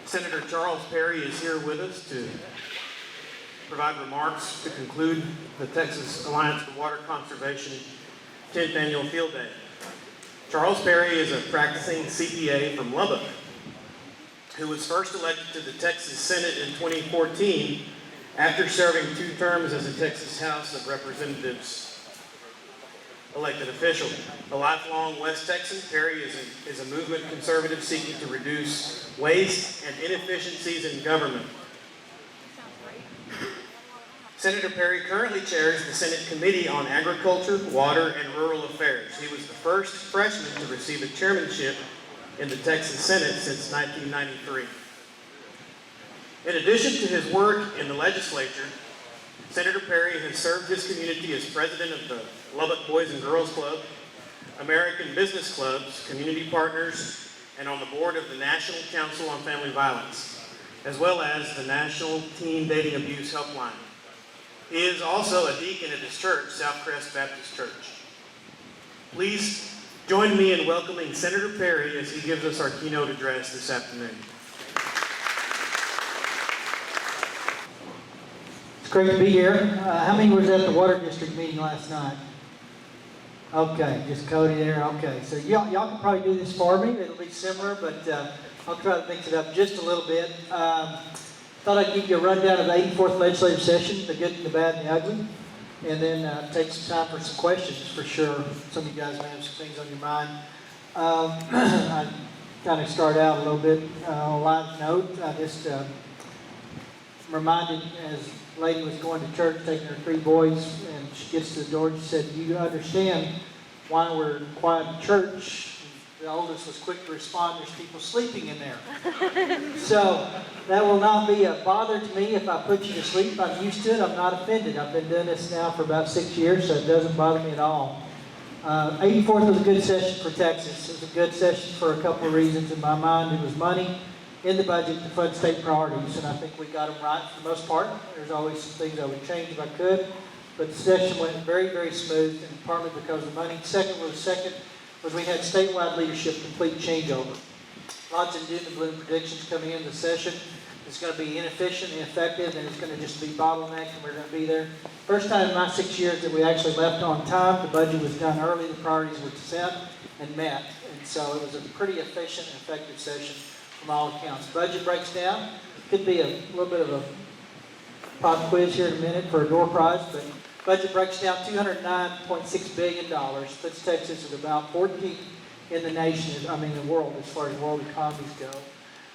Senator Charles Perry is here with us to provide remarks to conclude the Texas Alliance for Water Conservation 10th Annual Field Day. Charles Perry is a practicing CPA from Lubbock who was first elected to the Texas Senate in 2014 after serving 2 terms as a Texas House of Representatives elected official. A lifelong West Texan, Perry is a movement conservative seeking to reduce waste and inefficiencies in government. Senator Perry currently chairs the Senate Committee on Agriculture, Water, and Rural Affairs. He was the first freshman to receive a chairmanship in the Texas Senate since 1993. In addition to his work in the legislature, Senator Perry has served his community as president of the Lubbock Boys and Girls Club, American Business Clubs, Community Partners, and on the board of the National Council on Family Violence, as well as the National Teen Dating Abuse Helpline. He is also a deacon at his church, Southcrest Baptist Church. Please join me in welcoming Senator Perry as he gives us our keynote address this afternoon. It's great to be here. How many was at the Water District meeting last night? Okay, just Cody there. Okay, so y'all can probably do this for me. It'll be similar, but I'll try to mix it up just a little bit. Thought I'd give you a rundown of the 84th legislative session, the good, the bad, and the ugly, and then take some time for some questions for sure. Some of you guys may have some things on your mind. I kind of start out a little bit on a live note. I just reminded as a lady was going to church taking her 3 boys, and she gets to the door and she said, "Do you understand why we're quiet in church?" The oldest was quick to respond, "There's people sleeping in there." So that will not be a bother to me if I put you to sleep. I'm used to it. I'm not offended. I've been doing this now for about 6 years, so it doesn't bother me at all. 84th was a good session for Texas. It was a good session for a couple of reasons. In my mind, it was money in the budget to fund state priorities, and I think we got them right for the most part. There's always some things I would change if I could, but the session went very, very smooth, and partly because of money. Second was we had statewide leadership complete changeover. Lots of doom and gloom predictions coming into the session. It's going to be inefficient, ineffective, and it's going to just be bottlenecked, and we're going to be there. First time in my 6 years that we actually left on time. The budget was done early. The priorities were set and met, and so it was a pretty efficient and effective session from all accounts. Budget breaks down. Could be a little bit of a pop quiz here in a minute for a door prize, but budget breaks down $209.6 billion. Puts Texas at about 14th in the nation, the world, as far as world economies go.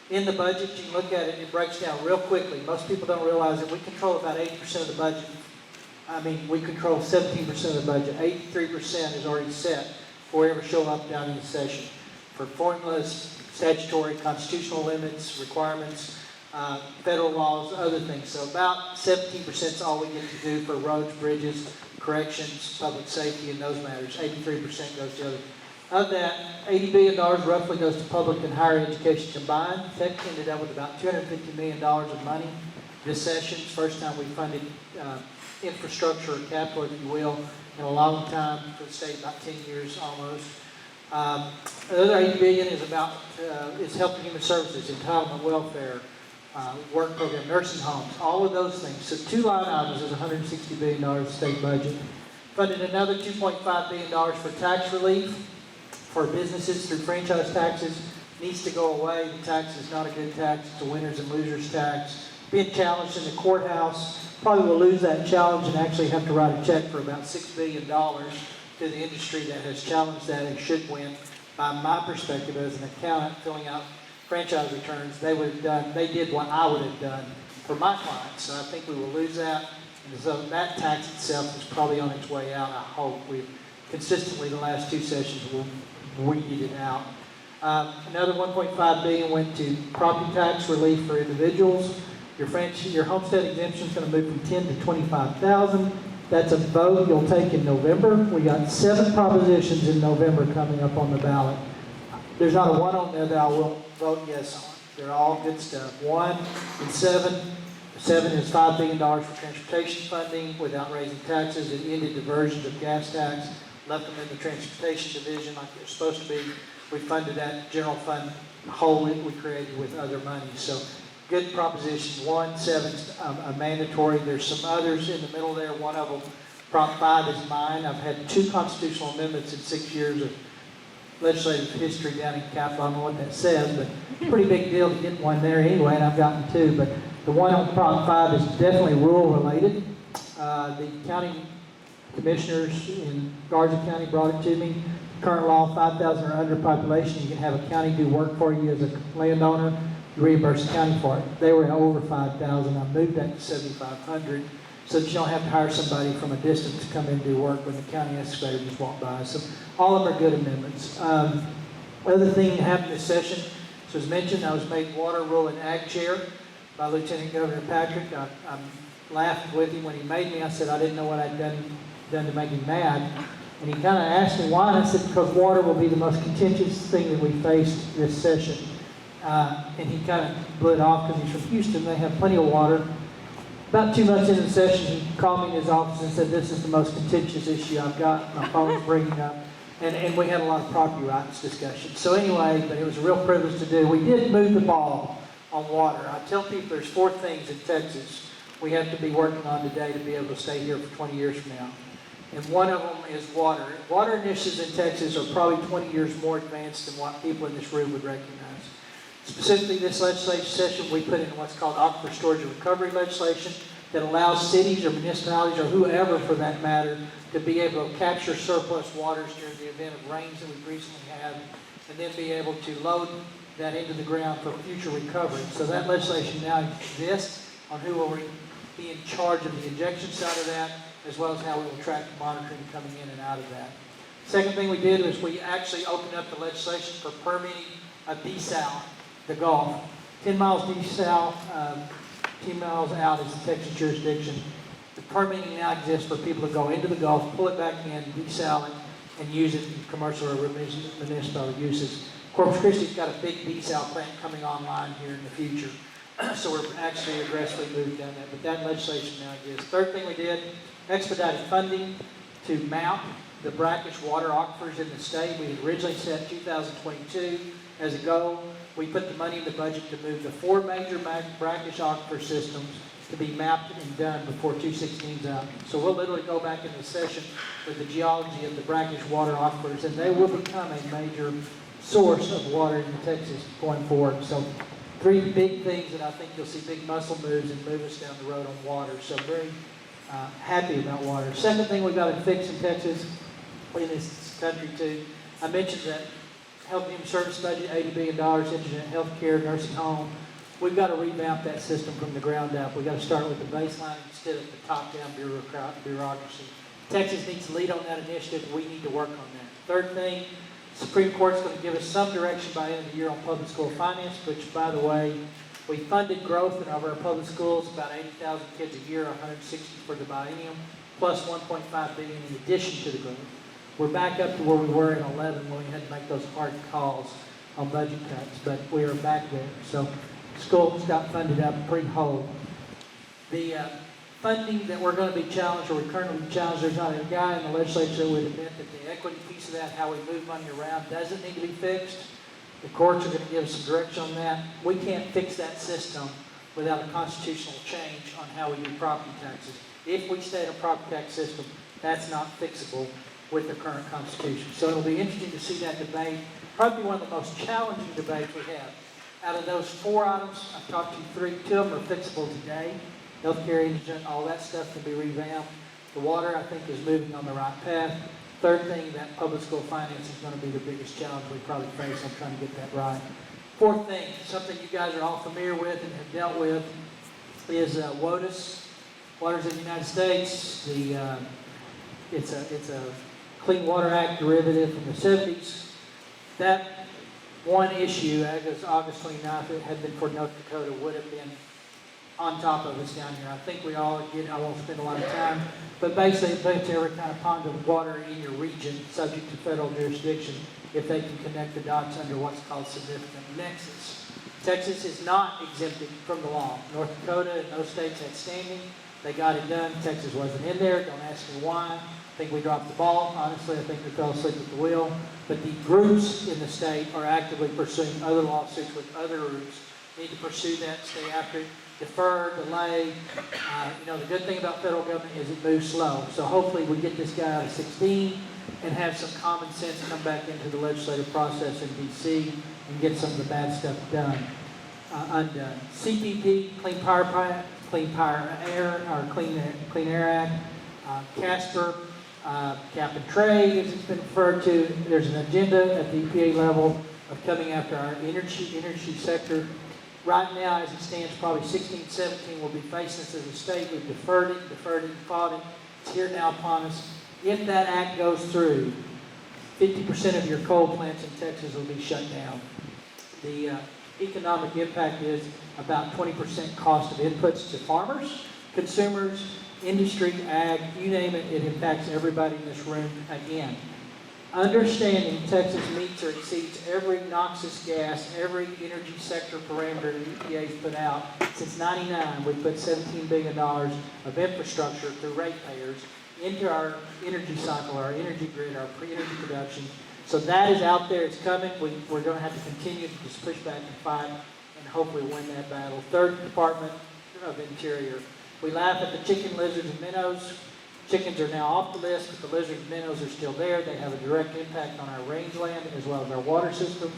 In the budget, you can look at it, it breaks down real quickly. Most people don't realize that we control about 80% of the budget. We control 17% of the budget. 83% is already set before we ever show up down in the session. For formulas, statutory, constitutional limits, requirements, federal laws, other things. So about 17% is all we get to do for roads, bridges, corrections, public safety, and those matters. 83% goes to other. Of that, $80 billion roughly goes to public and higher education combined. Tech ended up with about $250 million of money this session. It's the first time we funded infrastructure or capital, if you will, in a long time for the state, about 10 years almost. The other $80 billion is about is health and human services, entitlement welfare, work program, nursing homes, all of those things. So 2 line items is $160 billion state budget. Funded another $2.5 billion for tax relief for businesses through franchise taxes. Needs to go away. The tax is not a good tax. It's a winners and losers tax. Being challenged in the courthouse. Probably will lose that challenge and actually have to write a check for about $6 billion to the industry that has challenged that and should win. By my perspective as an accountant filling out franchise returns, they did what I would have done for my clients. So I think we will lose that. And so that tax itself is probably on its way out. I hope we've consistently the last 2 sessions weeded it out. Another $1.5 billion went to property tax relief for individuals. Your homestead exemption is going to move from $10,000 to $25,000. That's a vote you'll take in November. We got 7 propositions in November coming up on the ballot. There's not a one on there that I will vote yes on. They're all good stuff. 1 and 7. 7 is $5 billion for transportation funding without raising taxes. It ended diversions of gas tax, left them in the transportation division like they're supposed to be. we funded that general fund wholly we created with other money. So good proposition. 1, 7's a mandatory. There's some others in the middle there. One of them, Prop 5 is mine. I've had 2 constitutional amendments in 6 years of legislative history down in Capitol. I don't know what that says, but pretty big deal to get one there anyway, and I've gotten 2. But the one on Prop 5 is definitely rural related. The county commissioners in Garza County brought it to me. Current law, 5,000 or under population, you can have a county do work for you as a landowner, you reimburse the county for it. They were over 5,000. I moved that to 7,500 so that you don't have to hire somebody from a distance to come in and do work when the county excavator just walked by. So all of them are good amendments. Other thing that happened this session, so as mentioned, I was made water, rural, and ag chair by Lieutenant Governor Patrick. I laughed with him when he made me. I said I didn't know what I'd done to make him mad. And he kind of asked me why, and I said because water will be the most contentious thing that we faced this session. And he kind of blew it off because he's from Houston. They have plenty of water. About 2 months into the session, he called me in his office and said, "This is the most contentious issue I've got." My phone was bringing up. And we had a lot of property rights discussion. So anyway, but it was a real privilege to do. We did move the ball on water. I tell people there's 4 things in Texas we have to be working on today to be able to stay here for 20 years from now. And one of them is water. Water initiatives in Texas are probably 20 years more advanced than what people in this room would recognize. Specifically, this legislative session, we put in what's called aquifer storage and recovery legislation that allows cities or municipalities or whoever for that matter to be able to capture surplus waters during the event of rains that we've recently had and then be able to load that into the ground for future recovery. So that legislation now exists on who will be in charge of the injection side of that, as well as how we will track the monitoring coming in and out of that. Second thing we did was we actually opened up the legislation for permitting a desal, the Gulf. 10 miles desal, 10 miles out is the Texas jurisdiction. The permitting now exists for people to go into the Gulf, pull it back in, desal it, and use it in commercial or municipal uses. Corpus Christi's got a big desal plant coming online here in the future. So we're actually aggressively moving down that. But that legislation now exists. Third thing we did, expedited funding to map the brackish water aquifers in the state. We had originally set 2022 as a goal. We put the money in the budget to move the 4 major brackish aquifer systems to be mapped and done before 216's out. So we'll literally go back into the session with the geology of the brackish water aquifers, and they will become a major source of water in Texas going forward. So 3 big things that I think you'll see big muscle moves and move us down the road on water. So very happy about water. Second thing we've got to fix in Texas, in this country too, I mentioned that Health and Human Service budget, $80 billion, indigent health care, nursing home. We've got to revamp that system from the ground up. We've got to start with the baseline instead of the top-down bureaucracy. Texas needs to lead on that initiative. We need to work on that. Third thing, Supreme Court's going to give us some direction by the end of the year on public school finance, which, by the way, we funded growth in our public schools, about 80,000 kids a year, 160 for the biennium, plus $1.5 billion in addition to the growth. We're back up to where we were in 11 when we had to make those hard calls on budget cuts, but we are back there. So schools got funded up pretty whole. The funding that we're going to be challenged, or we're currently challenged, there's not a guy in the legislature that would admit that the equity piece of that, how we move money around, doesn't need to be fixed. The courts are going to give us some direction on that. We can't fix that system without a constitutional change on how we do property taxes. If we stay in a property tax system, that's not fixable with the current Constitution. So it'll be interesting to see that debate. Probably one of the most challenging debates we have. Out of those 4 items, I've talked to you 3. 2 of them are fixable today. Healthcare, indigent, all that stuff can be revamped. The water, I think, is moving on the right path. Third thing, that public school finance is going to be the biggest challenge we probably face. I'm trying to get that right. Fourth thing, something you guys are all familiar with and have dealt with, is WOTUS, Waters of the United States. It's a Clean Water Act derivative from the 70s. That one issue, as August 29th, it had been for North Dakota, would have been on top of us down here. I think we all get, I won't spend a lot of time, but basically it puts every kind of pond of water in your region subject to federal jurisdiction if they can connect the dots under what's called significant nexus. Texas is not exempted from the law. North Dakota and those states had standing. They got it done. Texas wasn't in there. Don't ask me why. I think we dropped the ball. Honestly, I think we fell asleep at the wheel. But the groups in the state are actively pursuing other lawsuits with other groups. Need to pursue that, stay after it, defer, delay. The good thing about federal government is it moves slow. So hopefully we get this guy out of 16 and have some common sense come back into the legislative process in D.C. and get some of the bad stuff undone. CPP, Clean Air Act, Casper, cap and trade, as it's been referred to. There's an agenda at the EPA level of coming after our energy sector. Right now, as it stands, probably 16, 17 will be facing us as a state. We've deferred it, fought it. It's here now upon us. If that act goes through, 50% of your coal plants in Texas will be shut down. The economic impact is about 20% cost of inputs to farmers, consumers, industry, ag, you name it, it impacts everybody in this room again. Understanding Texas meets or exceeds every noxious gas, every energy sector parameter that EPA has put out. Since '99, we've put $17 billion of infrastructure through ratepayers into our energy cycle, our energy grid, our pre-energy production. So that is out there, it's coming. We're going to have to continue to just push back and fight and hopefully win that battle. Third Department of Interior. We laugh at the chicken, lizards, and minnows. Chickens are now off the list, but the lizards and minnows are still there. They have a direct impact on our rangeland as well as our water systems.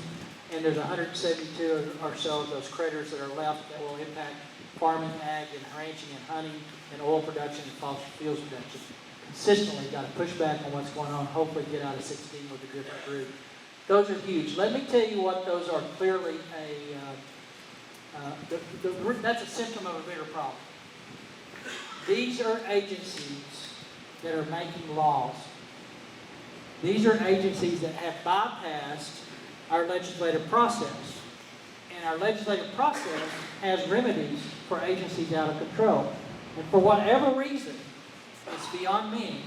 And there's 172 or so of those critters that are left that will impact farming, ag, and ranching, and hunting, and oil production, and fossil fuels production. Consistently got to push back on what's going on, hopefully get out of 16 with a different group. Those are huge. Let me tell you what those are clearly that's a symptom of a bigger problem. These are agencies that are making laws. These are agencies that have bypassed our legislative process. And our legislative process has remedies for agencies out of control. And for whatever reason, it's beyond me,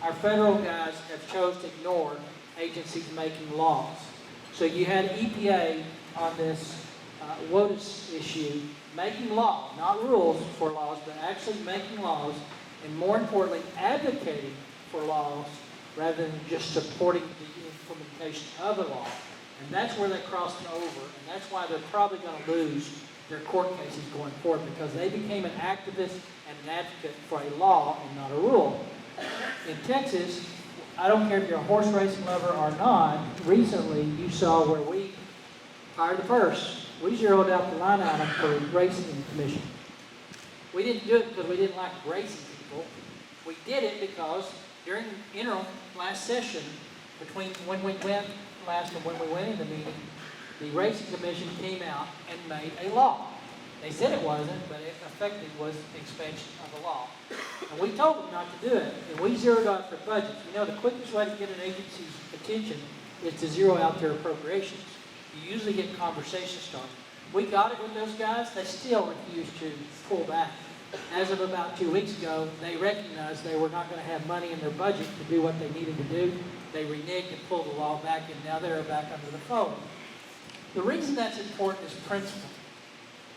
our federal guys have chose to ignore agencies making laws. So you had EPA on this WOTUS issue, making law, not rules for laws, but actually making laws, and more importantly, advocating for laws rather than just supporting the implementation of a law. And that's where they crossed over, and that's why they're probably going to lose their court cases going forward, because they became an activist and an advocate for a law and not a rule. In Texas, I don't care if you're a horse racing lover or not, recently you saw where we hired the purse. We zeroed out the line item for racing commission. We didn't do it because we didn't like racing people. We did it because during interim last session, between when we went last and when we went in the meeting, the racing commission came out and made a law. They said it wasn't, but it effectively was the expansion of the law. And we told them not to do it, and we zeroed out their budgets. You know, the quickest way to get an agency's attention is to zero out their appropriations. You usually get conversation started. We got it with those guys. They still refused to pull back. As of about 2 weeks ago, they recognized they were not going to have money in their budget to do what they needed to do. They reneged and pulled the law back, and now they're back under the fold. The reason that's important is principle.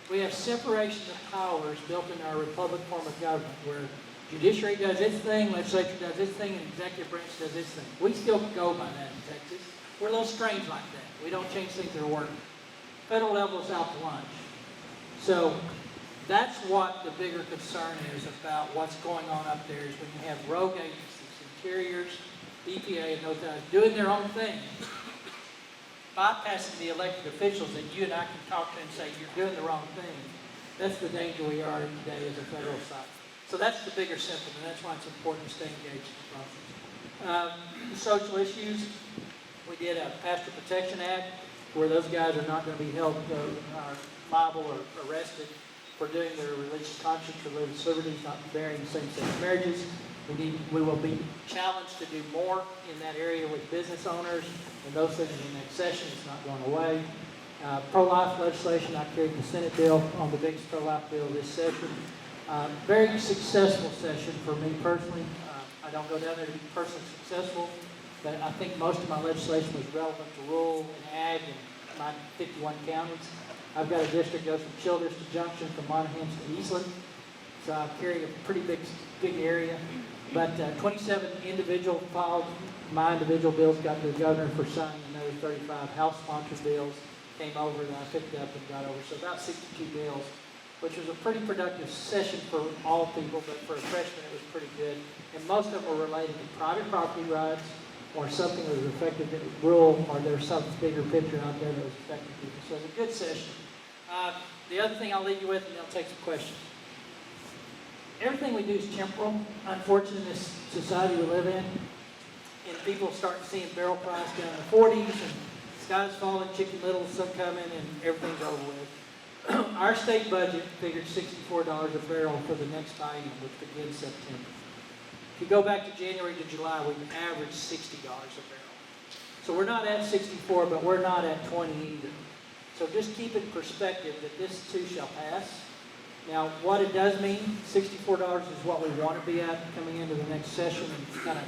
We have separation of powers built in our republic form of government, where judiciary does its thing, legislature does its thing, and executive branch does its thing. We still go by that in Texas. We're a little strange like that. We don't change things that are working. Federal level is out to lunch. So that's what the bigger concern is about what's going on up there, is when you have rogue agencies, interiors, EPA, and those guys doing their own thing, bypassing the elected officials that you and I can talk to and say, you're doing the wrong thing. That's the danger we are in today as a federal side. So that's the bigger symptom, and that's why it's important to stay engaged in the process. The social issues, we did a Pastor Protection Act, where those guys are not going to be held liable or arrested for doing their religious conscience, religious liberties, not bearing same-sex marriages. We will be challenged to do more in that area with business owners, and those things in the next session. It's not going away. Pro-life legislation, I carried the Senate bill on the biggest pro-life bill this session. Very successful session for me personally. I don't go down there to be personally successful, but I think most of my legislation was relevant to rural and ag in my 51 counties. I've got a district that goes from Childress to Junction, from Monahans to Eastland. so I carry a pretty big area. But 27 individual filed, my individual bills got to the governor for signing. Another 35 House-sponsored bills came over that I picked up and got over. So about 62 bills, which was a pretty productive session for all people, but for a freshman it was pretty good. And most of them were related to private property rights or something that was affected rural, or there's some bigger picture out there that was affecting people. So it was a good session. The other thing I'll leave you with, and I'll take some questions. Everything we do is temporal, unfortunately, in this society we live in. And people start seeing barrel price down in the 40s, and sky's falling, Chicken Little's some coming, and everything's over with. Our state budget figured $64 a barrel for the next biennium, which begins September. If you go back to January to July, we've averaged $60 a barrel. So we're not at 64, but we're not at 20 either. So just keep in perspective that this too shall pass. Now, what it does mean, $64 is what we want to be at coming into the next session and kind of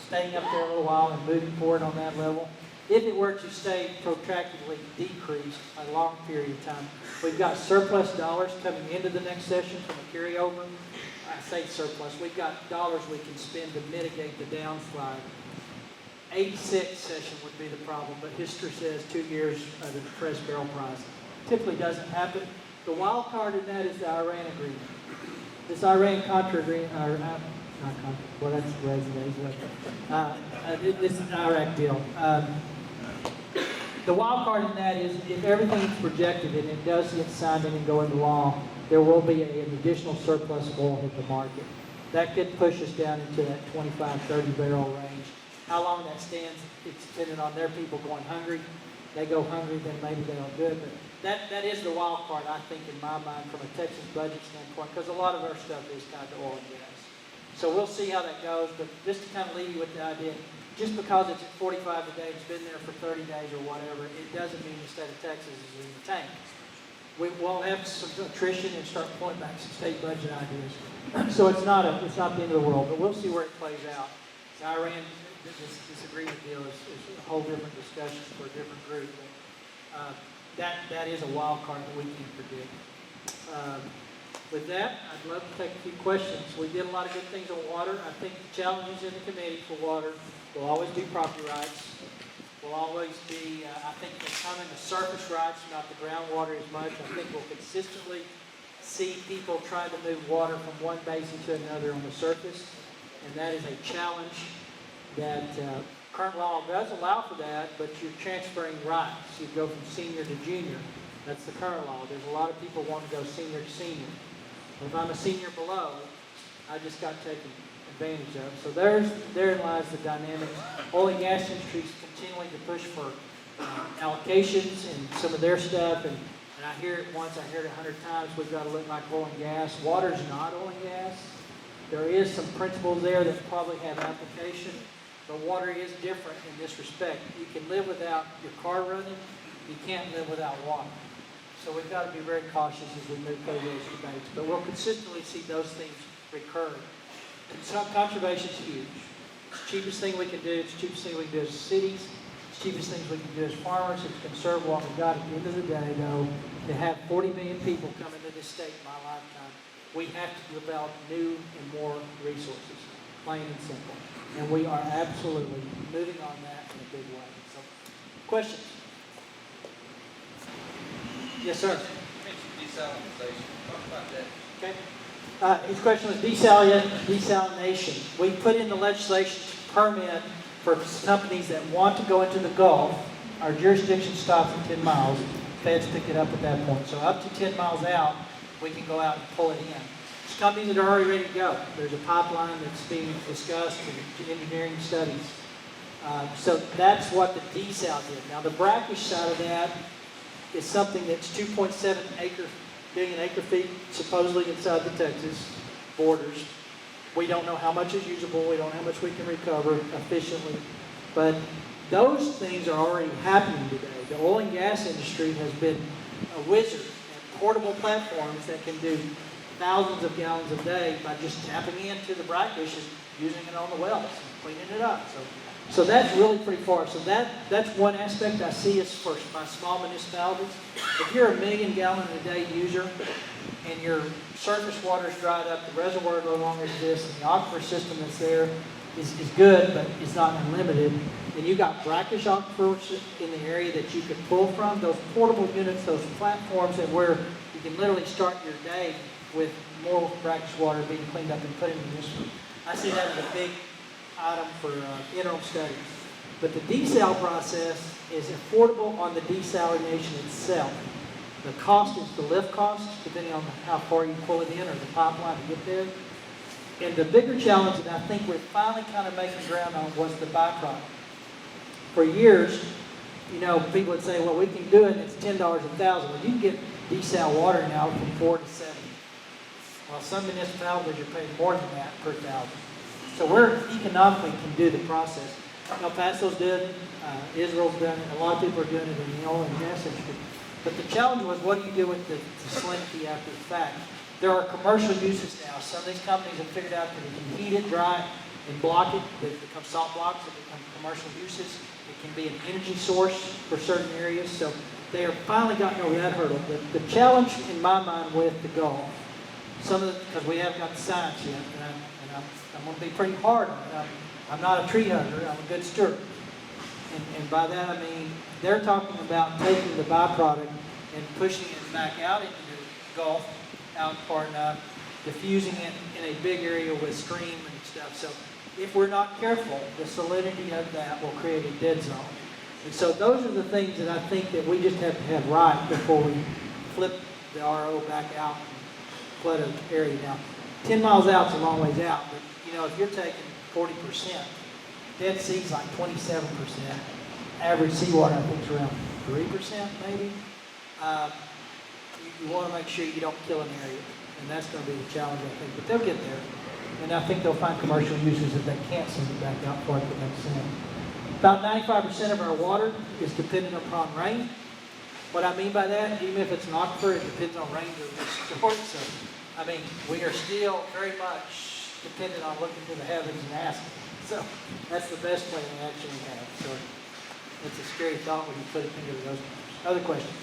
staying up there a little while and moving forward on that level. If it were to stay protractedly decreased a long period of time, we've got surplus dollars coming into the next session from a carryover. I say surplus, we've got dollars we can spend to mitigate the downslide. 86 session would be the problem, but history says 2 years of a depressed barrel price. Typically doesn't happen. The wild card in that is the Iran agreement. This Iran-Contra agreement, not Contra, well that's this Iraq deal. The wild card in that is if everything is projected and it does get signed in and go into law, there will be an additional surplus of oil hit the market. That could push us down into that 25, 30 barrel range. How long that stands, it's dependent on their people going hungry. They go hungry, then maybe they don't do it. But that is the wild card, I think, in my mind, from a Texas budget standpoint, because a lot of our stuff is tied to oil and gas. So we'll see how that goes, but just to kind of leave you with the idea, just because it's at 45 a day, it's been there for 30 days or whatever, it doesn't mean the state of Texas is in the tank. We'll have some attrition and start pulling back some state budget ideas. So it's not the end of the world, but we'll see where it plays out. Iran, this agreement deal is a whole different discussion for a different group. But, that is a wild card that we can't predict. With that, I'd love to take a few questions. We did a lot of good things on water. I think the challenges in the committee for water will always be property rights. Will always be, I think they'll come into surface rights, not the groundwater as much. I think we'll consistently see people trying to move water from one basin to another on the surface. And that is a challenge that current law does allow for that, but you're transferring rights. You go from senior to junior. That's the current law. There's a lot of people want to go senior to senior. But if I'm a senior below, I just got taken advantage of. So therein lies the dynamics. Oil and gas industry is continuing to push for allocations and some of their stuff. And I hear it once, I hear it 100 times. We've got to look like oil and gas. Water's not oil and gas. There is some principles there that probably have application. But water is different in this respect. You can live without your car running. You can't live without water. So we've got to be very cautious as we move through those debates. But we'll consistently see those things recur. Conservation is huge. It's the cheapest thing we can do. It's the cheapest thing we can do as cities. It's the cheapest things we can do as farmers. It's conserve what we've got. At the end of the day, though, to have 40 million people come into this state in my lifetime, we have to develop new and more resources, plain and simple. And we are absolutely moving on that in a big way. So, questions? Yes, sir. You mentioned desalination. Talk about that. Okay. His question was desalination. We put in the legislation to permit for companies that want to go into the Gulf. Our jurisdiction stops at 10 miles. Feds pick it up at that point. So up to 10 miles out, we can go out and pull it in. There's companies that are already ready to go. There's a pipeline that's being discussed in engineering studies. So that's what the desal did. Now the brackish side of that is something that's 2.7 billion acre feet supposedly inside the Texas borders. We don't know how much is usable. We don't know how much we can recover efficiently. But those things are already happening today. The oil and gas industry has been a wizard at portable platforms that can do thousands of gallons a day by just tapping into the brackish and using it on the wells and cleaning it up. So that's really pretty far. So that's one aspect I see as for my small municipalities. If you're a 1 million gallon a day user, and your surface water's dried up, the reservoir no longer exists, and the aquifer system that's there is good, but it's not unlimited, then you got brackish aquifers in the area that you could pull from, those portable units, those platforms that where you can literally start your day with more brackish water being cleaned up and put into this one. I see that as a big item for interim studies. But the desal process is affordable on the desalination itself. The cost is the lift cost, depending on how far you pull it in or the pipeline to get there. And the bigger challenge that I think we're finally kind of making ground on was the byproduct. For years, you know, people would say, well, we can do it, and it's $10 a thousand. Well, you can get desal water now from 4 to 7. Well, some municipalities are paying more than that per thousand. So we're economically can do the process. El Paso's doing it, Israel's doing it, a lot of people are doing it in the oil and gas industry. But the challenge was, what do you do with the salinity after the fact? There are commercial uses now. Some of these companies have figured out that they can heat it, dry it, and block it. They become salt blocks, they become commercial uses. It can be an energy source for certain areas. So they are finally gotten over that hurdle. The challenge in my mind with the Gulf, because we haven't got the science yet, and I'm going to be pretty hard on it. I'm not a tree hugger, I'm a good steward. And by that I mean, they're talking about taking the byproduct and pushing it back out into the Gulf, out far enough, diffusing it in a big area with stream and stuff. So if we're not careful, the salinity of that will create a dead zone. And so those are the things that I think that we just have to have right before we flip the RO back out and flood an area. Now, 10 miles out is a long ways out, but you know, if you're taking 40%, Dead Sea's like 27%. Average seawater, I think, is around 3%, maybe. You want to make sure you don't kill an area, and that's going to be the challenge, I think. But they'll get there, and I think they'll find commercial uses if they can't send it back out for it that makes sense. About 95% of our water is dependent upon rain. What I mean by that, even if it's an aquifer, it depends on rain to restore it. So, I mean, we are still very much dependent on looking to the heavens and asking. So that's the best plan we actually have. So it's a scary thought when you put it into those numbers. Other questions?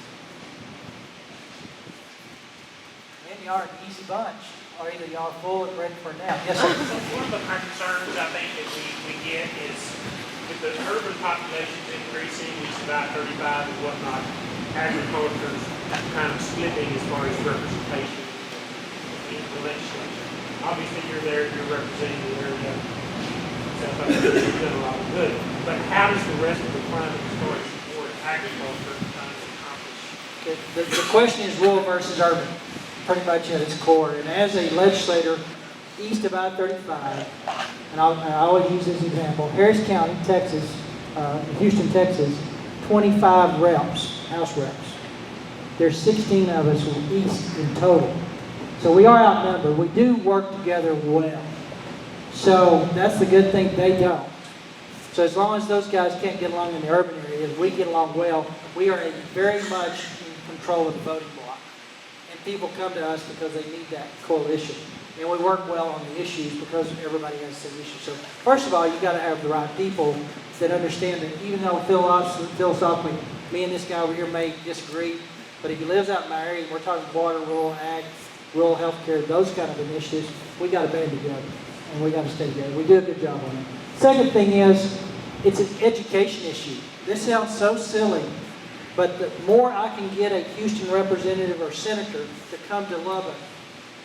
Man, y'all are an easy bunch. Or either y'all are full and ready for a nap. Yes, sir. One of our concerns, I think, that we get is with the urban populations increasing, east about 35 and whatnot, agriculture's kind of slipping as far as representation in the legislature. Obviously, you're there, you're representing the area. Sounds like you've done a lot of good. But how does the rest of the climate as far as support agriculture kind of accomplish? The question is rural versus urban, pretty much at its core. And as a legislator, east of I-35, and I always use this example, Harris County, Texas, Houston, Texas, 25 reps, House reps. There's 16 of us east in total. So we are outnumbered. We do work together well. So that's the good thing, they don't. So as long as those guys can't get along in the urban areas, we get along well. We are very much in control of the voting block. And people come to us because they need that coalition. And we work well on the issues because everybody has the same issues. So first of all, you got to have the right people that understand that even though philosophically, me and this guy over here may disagree, but if he lives out in my area, we're talking water, rural ag, rural healthcare, those kind of initiatives, we got to band together. And we got to stay together. We do a good job on it. Second thing is, it's an education issue. This sounds so silly, but the more I can get a Houston representative or senator to come to Lubbock,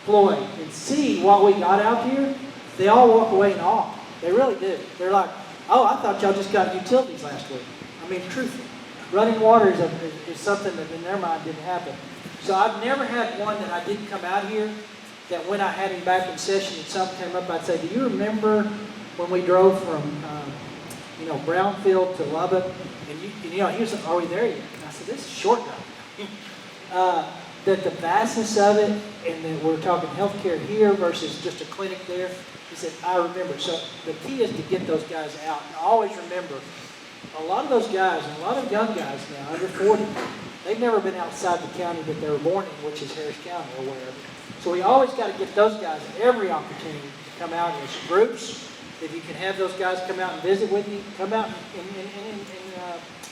Floyd, and see what we got out here, they all walk away in awe. They really do. They're like, oh, I thought y'all just got utilities last week. I mean, truthfully, running water is something that in their mind didn't happen. So I've never had one that I didn't come out here, that when I had him back in session and something came up, I'd say, do you remember when we drove from, Brownfield to Lubbock? And he was like, are we there yet? And I said, this is short now. That the vastness of it, and that we're talking healthcare here versus just a clinic there. He said, I remember. So the key is to get those guys out. And always remember, a lot of those guys, and a lot of young guys now, under 40, they've never been outside the county that they were born in, which is Harris County or wherever. So we always got to get those guys every opportunity to come out as groups. If you can have those guys come out and visit with you, come out and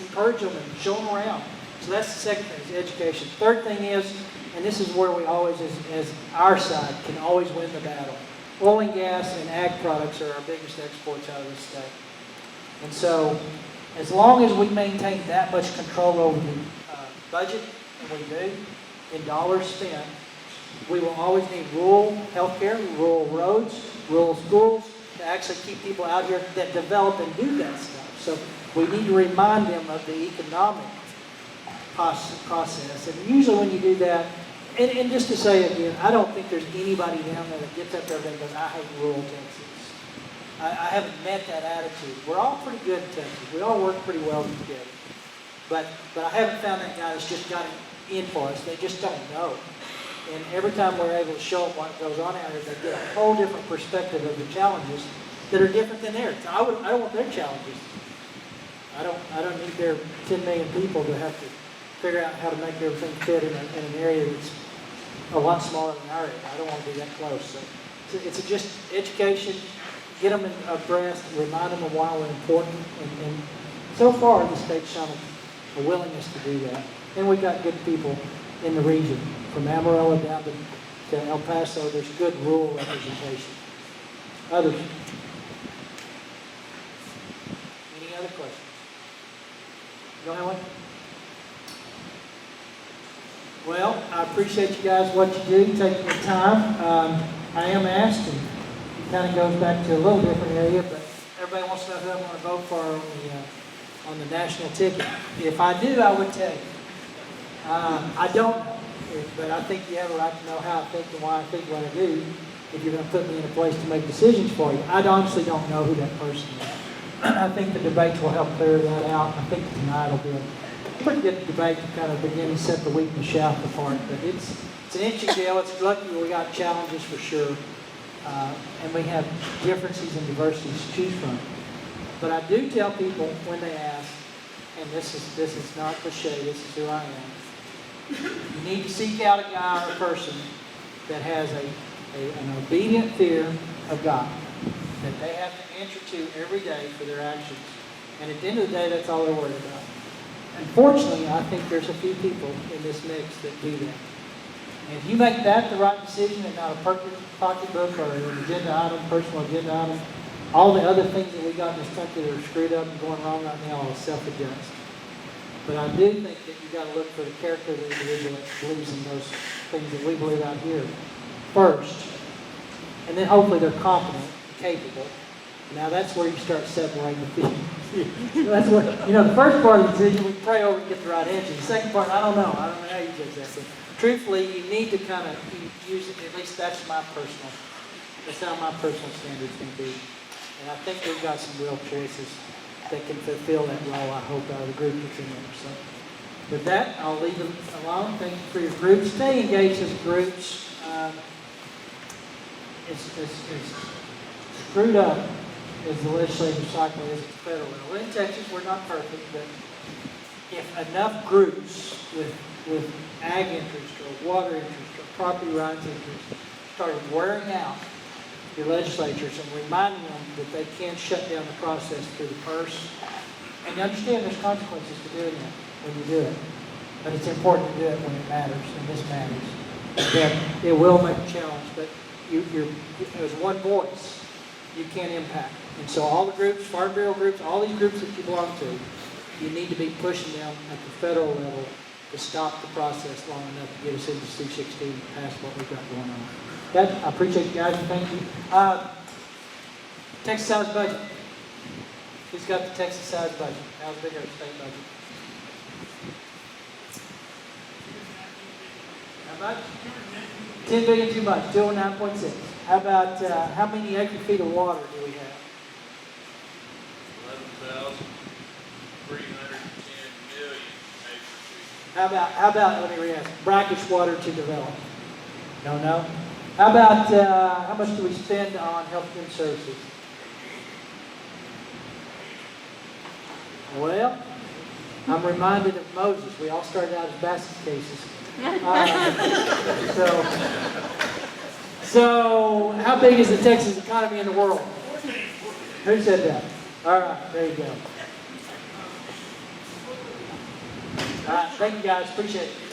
encourage them and show them around. So that's the second thing, is education. Third thing is, and this is where we always, as our side, can always win the battle. Oil and gas and ag products are our biggest exports out of this state. And so, as long as we maintain that much control over the budget, and we do, in dollars spent, we will always need rural healthcare, rural roads, rural schools, to actually keep people out here that develop and do that stuff. So we need to remind them of the economic process. And usually when you do that, and just to say again, I don't think there's anybody down there that gets up there and goes, I hate rural Texas. I haven't met that attitude. We're all pretty good in Texas. We all work pretty well together. But I haven't found that guy that's just got it in for us. They just don't know. And every time we're able to show them what goes on out here, they get a whole different perspective of the challenges that are different than theirs. I don't want their challenges. I don't need their 10 million people to have to figure out how to make everything fit in an area that's a lot smaller than our area. I don't want to be that close. So it's just education, get them abreast, remind them of why we're important. And so far, the state's shown a willingness to do that. And we've got good people in the region. From Amarillo down to El Paso, there's good rural representation. Others? Any other questions? You don't have one? Well, I appreciate you guys, what you do, taking the time. I am asked, and it kind of goes back to a little different area, but everybody wants to know who I'm going to vote for on the national ticket. If I do, I would tell you. I don't know, but I think you have a right to know how I think and why I think what I do if you're going to put me in a place to make decisions for you. I honestly don't know who that person is. I think the debates will help clear that out. I think tonight will be a pretty good debate to kind of begin to set the wheat and the chaff apart. But it's an interesting deal. It's lucky we got challenges for sure. And we have differences and diversities to choose from. But I do tell people when they ask, and this is not cliche, this is who I am. You need to seek out a guy or a person that has an obedient fear of God that they have to answer to every day for their actions. And at the end of the day, that's all they're worried about. Unfortunately, I think there's a few people in this mix that do that. And if you make that the right decision and not a pocketbook or an agenda item, personal agenda item, all the other things that we got in this country that are screwed up and going wrong right now will self-adjust. But I do think that you've got to look for the character of the individual that believes in those things that we believe out here first. And then hopefully they're competent, capable. Now that's where you start separating the field. That's where, the first part of the decision, we pray over and get the right answer. The second part, I don't know how you judge that. But truthfully, you need to kind of use it, at least that's how my personal standards can be. And I think we've got some real choices that can fulfill that role, I hope, out of the group that's in there. So with that, I'll leave it alone. Thank you for your groups. Stay engaged as groups. It's screwed up as the legislative cycle is at the federal level. In Texas, we're not perfect, but if enough groups with ag interest or water interest or property rights interest started wearing out your legislatures and reminding them that they can't shut down the process through the purse. And you understand there's consequences to doing that when you do it. But it's important to do it when it matters, and this matters. That it will make a challenge, but there's one voice you can't impact. And so all the groups, Farm Bureau groups, all these groups that you belong to, you need to be pushing them at the federal level to stop the process long enough to get us into C-16 and pass what we've got going on. I appreciate you guys, and thank you. Texas size budget. Who's got the Texas size budget? How's big our state budget? How much? 10 billion too much, 209.6. How about, how many acre feet of water do we have? 11,310 million acre feet. How about, let me re-ask, brackish water to develop? No. How about, how much do we spend on health and human services? Well, I'm reminded of Moses. We all started out as basket cases. So how big is the Texas economy in the world? Who said that? All right, there you go. All right. Thank you, guys. Appreciate it.